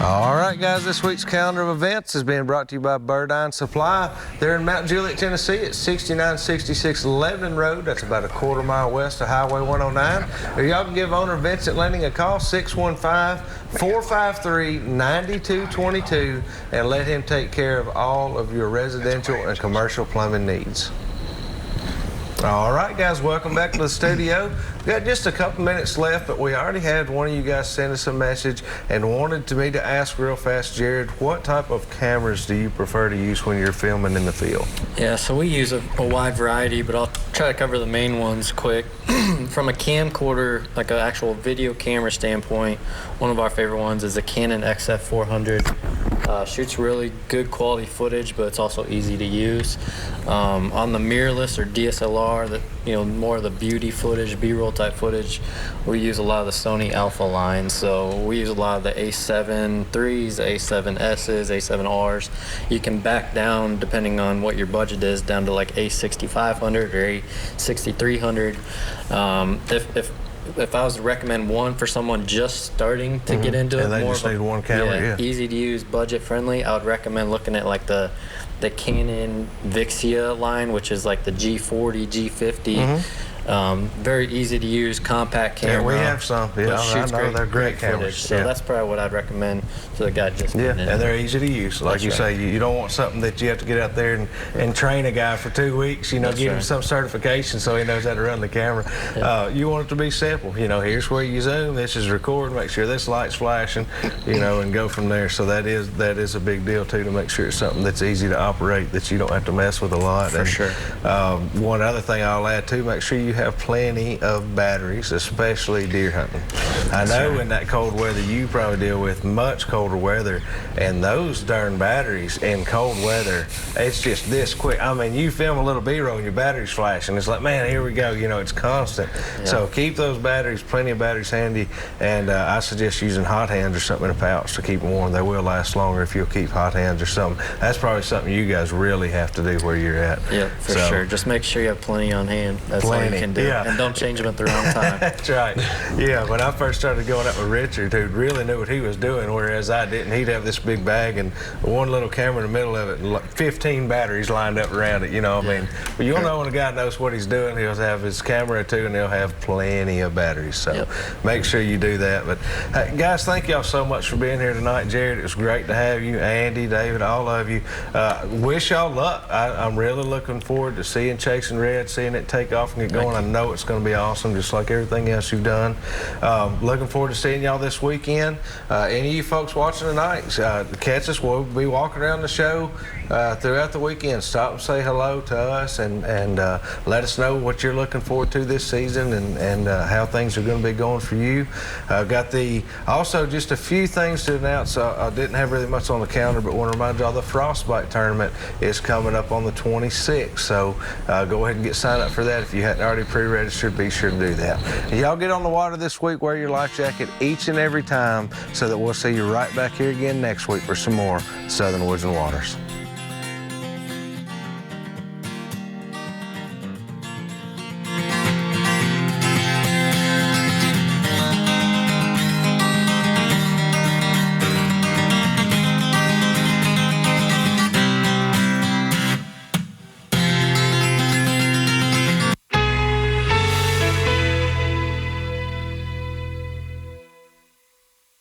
All right, guys, this week's calendar of events is being brought to you by Burdine Supply. They're in Mount Juliet, Tennessee at 6966 Lebanon Road. That's about a quarter-mile west of Highway 109. Or y'all can give owner Vincent Lenning a call, 615-453-9222, and let him take care of all of your residential and commercial plumbing needs. All right, guys, welcome back to the studio. We've got just a couple minutes left, but we already had one of you guys send us a message and wanted me to ask real fast, Jared, what type of cameras do you prefer to use when you're filming in the field? Yeah, so we use a wide variety, but I'll try to cover the main ones quick. From a camcorder, like an actual video camera standpoint, one of our favorite ones is the Canon XF400. Shoots really good quality footage, but it's also easy to use. On the mirrorless or DSLR, more of the beauty footage, B-roll type footage, we use a lot of the Sony Alpha line. So we use a lot of the A7 IIIs, A7Ss, A7Rs. You can back down, depending on what your budget is, down to like A6500 or A6300. If I was to recommend one for someone just starting to get into it, they more just need one camera, easy to use, budget friendly, I would recommend looking at like the Canon Vixia line, which is like the G40, G50. Very easy to use, compact camera. Yeah, we have some. Yeah, I know they're great cameras. So that's probably what I'd recommend to the guy just getting in. And they're easy to use. Like you say, you don't want something that you have to get out there and train a guy for 2 weeks, give him some certification so he knows how to run the camera. You want it to be simple. Here's where you zoom, this is recording, make sure this light's flashing, and go from there. So that is a big deal too, to make sure it's something that's easy to operate, that you don't have to mess with a lot. For sure. One other thing I'll add too, make sure you have plenty of batteries, especially deer hunting. I know in that cold weather you probably deal with much colder weather, and those darn batteries in cold weather, it's just this quick. I mean, you film a little B-roll and your battery's flashing. It's like, man, here we go. It's constant. So keep those batteries, plenty of batteries handy, and I suggest using hot hands or something in a pouch to keep them warm. They will last longer if you'll keep hot hands or something. That's probably something you guys really have to do where you're at. Yeah, for sure. Just make sure you have plenty on hand. That's all you can do. Yeah. And don't change them at the wrong time. That's right. Yeah, when I first started going up with Richard, who really knew what he was doing, whereas I didn't, he'd have this big bag and one little camera in the middle of it and 15 batteries lined up around it, I mean. But you'll know when a guy knows what he's doing, he'll have his camera too, and he'll have plenty of batteries. So make sure you do that. But guys, thank y'all so much for being here tonight. Jared, it was great to have you. Andy, David, all of you. Wish y'all luck. I'm really looking forward to seeing Chasing Red, seeing it take off and get going. I know it's going to be awesome, just like everything else you've done. Looking forward to seeing y'all this weekend. Any of you folks watching tonight, catch us. We'll be walking around the show throughout the weekend. Stop and say hello to us and let us know what you're looking forward to this season and how things are going to be going for you. Also just a few things to announce. I didn't have really much on the calendar, but want to remind y'all the Frostbite tournament is coming up on the 26th. So go ahead and get signed up for that. If you hadn't already pre-registered, be sure to do that. Y'all get on the water this week, wear your life jacket each and every time, so that we'll see you right back here again next week for some more Southern Woods and Waters.